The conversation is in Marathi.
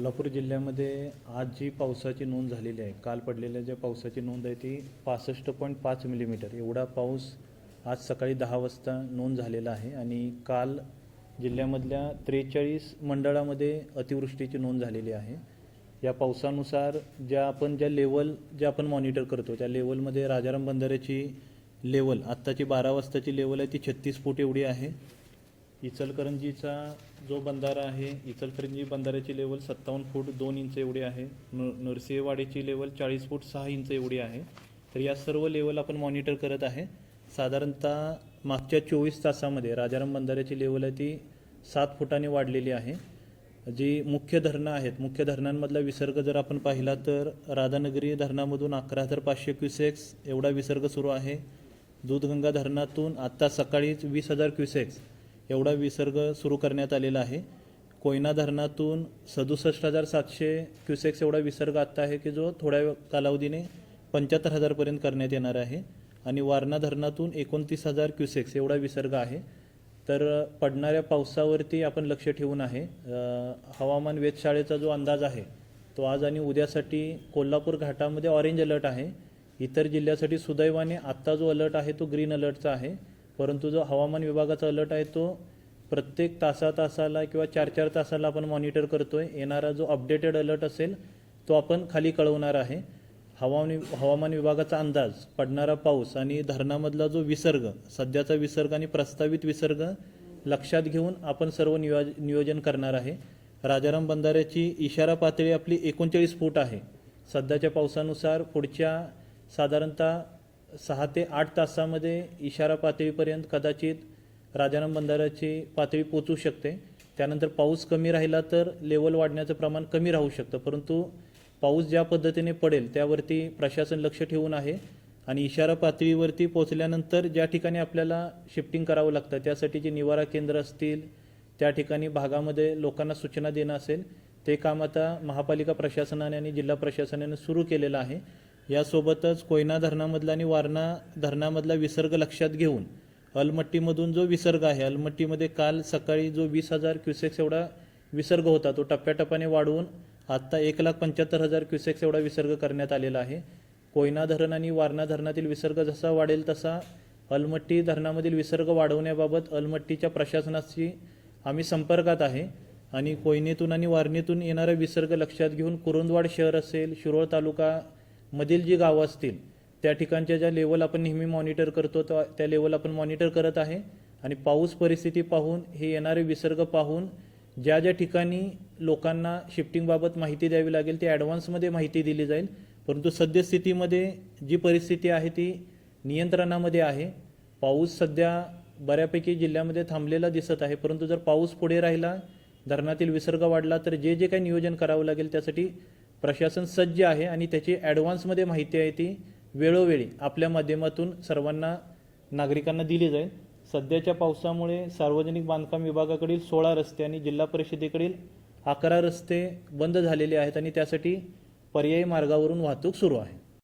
कोल्हापूर जिल्ह्यामध्ये आज जी पावसाची नोंद झालेली आहे, काल पडलेल्या ज्या पावसाची नोंद आहे ती 65.5 मिलीमीटर एवढा पाऊस आज सकाळी 10 वाजता नोंद झालेला आहे. आणि काल जिल्ह्यामधल्या 43 मंडळामध्ये अतिवृष्टीची नोंद झालेली आहे. या पावसानुसार ज्या आपण मॉनिटर करतो त्या लेवलमध्ये राजाराम बंधाऱ्याची लेवल आत्ताची 12 वाजताची लेवल आहे ती 36 फूट एवढी आहे. इचलकरंजीचा जो बंधारा आहे, इचलकरंजी बंधाऱ्याची लेवल 57 फूट 2 इंच एवढी आहे. नरसिंहवाडीची लेवल 40 फूट 6 इंच एवढी आहे. तर या सर्व लेवल आपण मॉनिटर करत आहे. साधारणतः मागच्या 24 तासामध्ये राजाराम बंधाऱ्याची लेवल आहे ती 7 फुटांनी वाढलेली आहे. जी मुख्य धरणं आहेत, मुख्य धरणांमधला विसर्ग जर आपण पाहिला तर राधानगरी धरणामधून 11,500 क्युसेक्स एवढा विसर्ग सुरू आहे. दूधगंगा धरणातून आत्ता सकाळीच 20,000 क्युसेक्स एवढा विसर्ग सुरू करण्यात आलेला आहे. कोयना धरणातून 67,700 क्युसेक्स एवढा विसर्ग आत्ता आहे की जो थोड्या कालावधीने 75,000 पर्यंत करण्यात येणार आहे. आणि वारणा धरणातून 29,000 क्युसेक्स एवढा विसर्ग आहे. तर पडणाऱ्या पावसावरती आपण लक्ष ठेवून आहे. हवामान वेधशाळेचा जो अंदाज आहे तो आज आणि उद्यासाठी कोल्हापूर घाटामध्ये ऑरेंज अलर्ट आहे. इतर जिल्ह्यासाठी सुदैवाने आत्ता जो अलर्ट आहे तो ग्रीन अलर्टचा आहे. परंतु जो हवामान विभागाचा अलर्ट आहे तो प्रत्येक तासाला किंवा 4-4 तासाला आपण मॉनिटर करतोय. येणारा जो अपडेटेड अलर्ट असेल तो आपण खाली कळवणार आहे. हवामान विभागाचा अंदाज, पडणारा पाऊस आणि धरणामधला जो विसर्ग, सध्याचा विसर्ग आणि प्रस्तावित विसर्ग लक्षात घेऊन आपण सर्व नियोजन करणार आहे. राजाराम बंधाऱ्याची इशारा पातळी आपली 39 फूट आहे. सध्याच्या पावसानुसार पुढच्या साधारणतः 6 ते 8 तासामध्ये इशारा पातळीपर्यंत कदाचित राजाराम बंधाऱ्याची पातळी पोचू शकते. त्यानंतर पाऊस कमी राहिला तर लेवल वाढण्याचं प्रमाण कमी राहू शकतं. परंतु पाऊस ज्या पद्धतीने पडेल त्यावरती प्रशासन लक्ष ठेवून आहे. आणि इशारा पातळीवरती पोचल्यानंतर ज्या ठिकाणी आपल्याला शिफ्टिंग करावं लागतं त्यासाठी जी निवारा केंद्र असतील, त्या ठिकाणी भागामध्ये लोकांना सूचना देणं असेल, ते काम आता महापालिका प्रशासनाने आणि जिल्हा प्रशासनाने सुरू केलेलं आहे. यासोबतच कोयना धरणामधला आणि वारणा धरणामधला विसर्ग लक्षात घेऊन अलमट्टीमधून जो विसर्ग आहे, अलमट्टीमध्ये काल सकाळी जो 20,000 क्युसेक्स एवढा विसर्ग होता तो टप्प्याटप्प्याने वाढवून आत्ता 1,75,000 क्युसेक्स एवढा विसर्ग करण्यात आलेला आहे. कोयना धरण आणि वारणा धरणातील विसर्ग जसा वाढेल तसा अलमट्टी धरणामधील विसर्ग वाढवण्याबाबत अलमट्टीच्या प्रशासनाशी आम्ही संपर्कात आहे. आणि कोयनेतून आणि वारणेतून येणारा विसर्ग लक्षात घेऊन कुरुंदवाड शहर असेल, शिरोळ तालुका मधील जी गावं असतील त्या ठिकाणच्या ज्या लेवल आपण नेहमी मॉनिटर करतो त्या लेवल आपण मॉनिटर करत आहे. आणि पाऊस परिस्थिती पाहून, हे येणारे विसर्ग पाहून ज्या ज्या ठिकाणी लोकांना शिफ्टिंगबाबत माहिती द्यावी लागेल ती ॲडव्हान्समध्ये माहिती दिली जाईल. परंतु सद्यस्थितीमध्ये जी परिस्थिती आहे ती नियंत्रणामध्ये आहे. पाऊस सध्या बऱ्यापैकी जिल्ह्यामध्ये थांबलेला दिसत आहे. परंतु जर पाऊस पुढे राहिला, धरणातील विसर्ग वाढला तर जे जे काही नियोजन करावं लागेल त्यासाठी प्रशासन सज्ज आहे. आणि त्याची ॲडव्हान्समध्ये माहिती आहे ती वेळोवेळी आपल्या माध्यमातून सर्वांना नागरिकांना दिली जाईल. सध्याच्या पावसामुळे सार्वजनिक बांधकाम विभागाकडील 16 रस्ते आणि जिल्हा परिषदेकडील 11 रस्ते बंद झालेले आहेत आणि त्यासाठी पर्यायी मार्गावरून वाहतूक सुरू आहे.